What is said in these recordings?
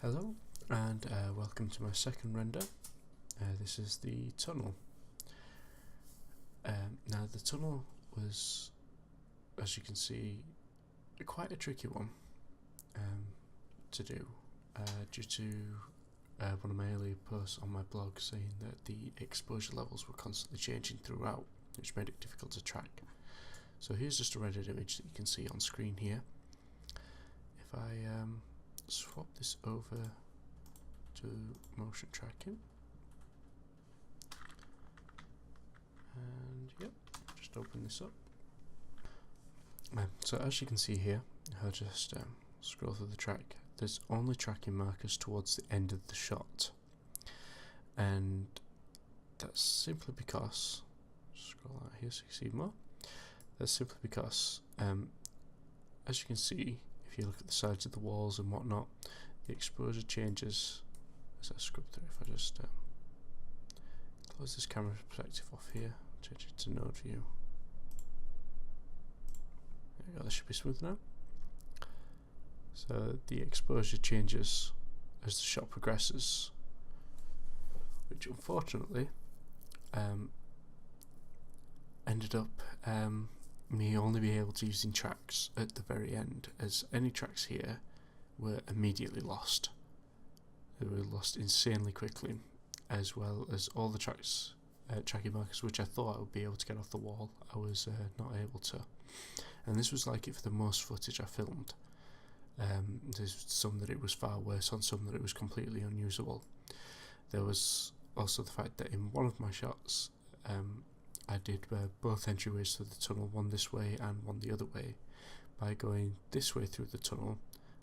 Hello and welcome to my second render. This is the tunnel. Now the tunnel was, as you can see, quite a tricky one to do due to one of my earlier posts on my blog saying that the exposure levels were constantly changing throughout, which made it difficult to track. So here's just a rendered image that you can see on screen here. If I swap this over to motion tracking, and yep, just open this up. So as you can see here, I'll just scroll through the track. There's only tracking markers towards the end of the shot, and that's simply because, scroll out here so you see more, that's simply because as you can see, if you look at the sides of the walls and whatnot, the exposure changes as I scrub through. If I just close this camera perspective off here, change it to node view. There we go, this should be smooth now. So the exposure changes as the shot progresses, which unfortunately ended up me only being able to using tracks at the very end, as any tracks here were immediately lost. They were lost insanely quickly, as well as all the tracks, tracking markers which I thought I would be able to get off the wall. I was not able to, and this was like it for the most footage I filmed. There's some that it was far worse on, some that it was completely unusable. There was also the fact that in one of my shots I did both entryways through the tunnel, one this way and one the other way. By going this way through the tunnel,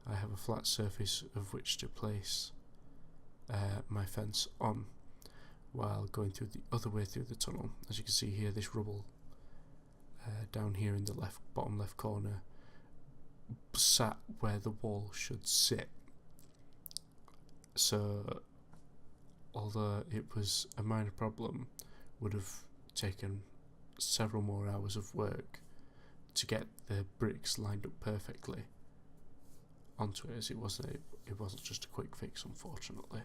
I have a flat surface of which to place my fence on, while going through the other way through the tunnel. As you can see here, this rubble down here in the bottom left corner sat where the wall should sit. So although it was a minor problem, would have taken several more hours of work to get the bricks lined up perfectly onto it, as it wasn't just a quick fix, unfortunately.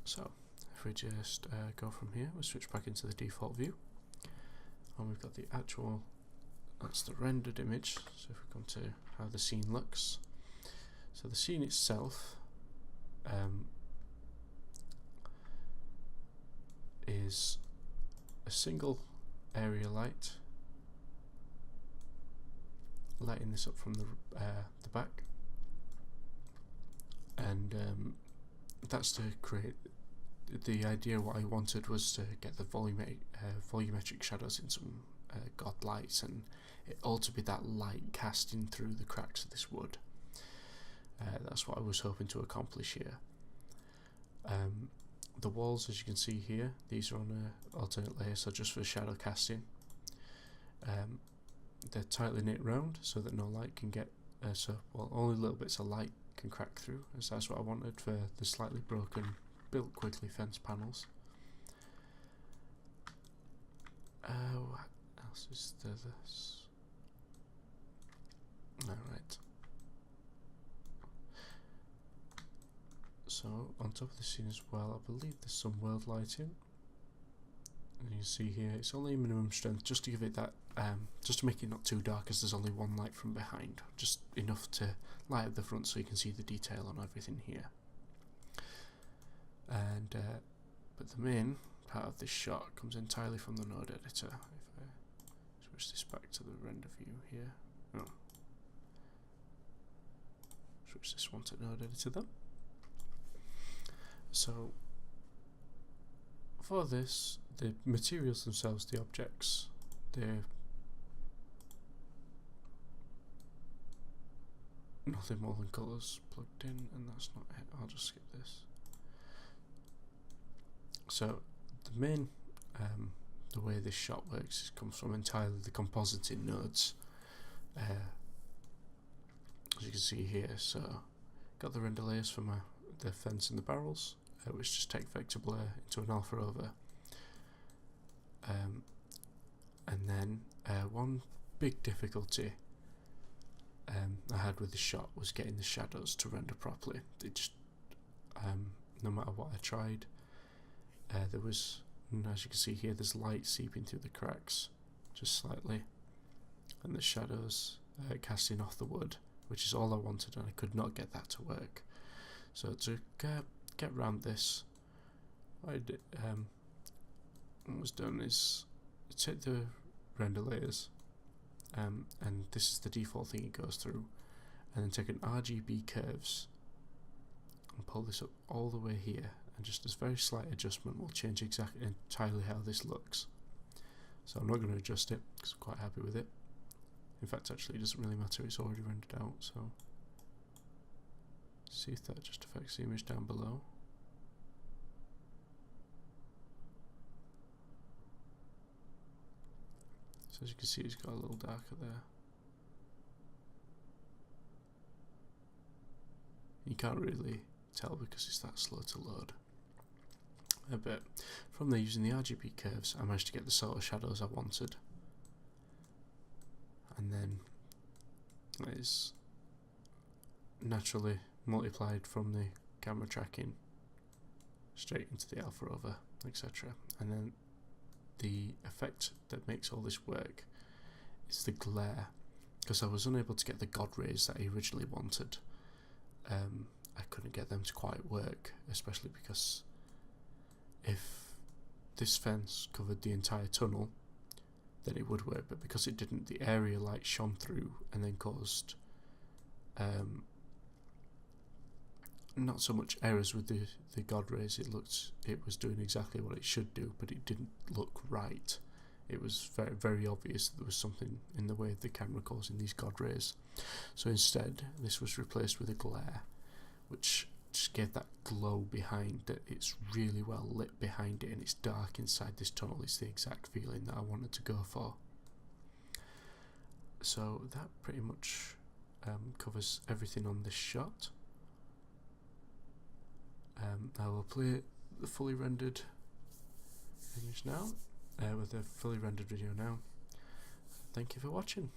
So if we just go from here, we'll switch back into the default view, and we've got the actual, that's the rendered image. So if we come to how the scene looks, so the scene itself is a single area light lighting this up from the back, and that's to create the idea. What I wanted was to get the volumetric shadows in some god lights, and it all to be that light casting through the cracks of this wood. That's what I was hoping to accomplish here. The walls, as you can see here, these are on an alternate layer, so just for shadow casting. They're tightly knit round so that no light can get, only little bits of light can crack through, as that's what I wanted for the slightly broken, built quickly fence panels. What else is there? This. Alright. So on top of the scene as well, I believe there's some world lighting. And you see here, it's only minimum strength, just to give it that, just to make it not too dark, as there's only one light from behind, just enough to light up the front so you can see the detail on everything here. And but the main part of this shot comes entirely from the node editor. If I switch this back to the render view here, switch this one to node editor then. So for this, the materials themselves, the objects, they're nothing more than colours plugged in, and that's not it. I'll just skip this. So the main, the way this shot works is comes from entirely the compositing nodes, as you can see here. So got the render layers for the fence and the barrels, which just take vector blur into an alpha over, and then one big difficulty I had with the shot was getting the shadows to render properly. It just, no matter what I tried, there was, as you can see here, there's light seeping through the cracks, just slightly, and the shadows casting off the wood, which is all I wanted, and I could not get that to work. So to get around this, what was done is take the render layers, and this is the default thing it goes through, and then take an RGB curves and pull this up all the way here, and just this very slight adjustment will change entirely how this looks. So I'm not going to adjust it because I'm quite happy with it. In fact, actually it doesn't really matter, it's already rendered out, so see if that just affects the image down below. So as you can see, it's got a little darker there. You can't really tell because it's that slow to load. But from there, using the RGB curves, I managed to get the sort of shadows I wanted. And then it is naturally multiplied from the camera tracking straight into the alpha over, etc. And then the effect that makes all this work is the glare, because I was unable to get the God rays that I originally wanted. I couldn't get them to quite work, especially because if this fence covered the entire tunnel, then it would work, but because it didn't, the area light shone through and then caused not so much errors with the God rays. It was doing exactly what it should do, but it didn't look right. It was very, very obvious that there was something in the way of the camera causing these God rays. So instead, this was replaced with a glare, which just gave that glow behind that. It's really well lit behind it and it's dark inside this tunnel. It's the exact feeling that I wanted to go for. So that pretty much covers everything on this shot. I will play the fully rendered image now, with a fully rendered video now. Thank you for watching.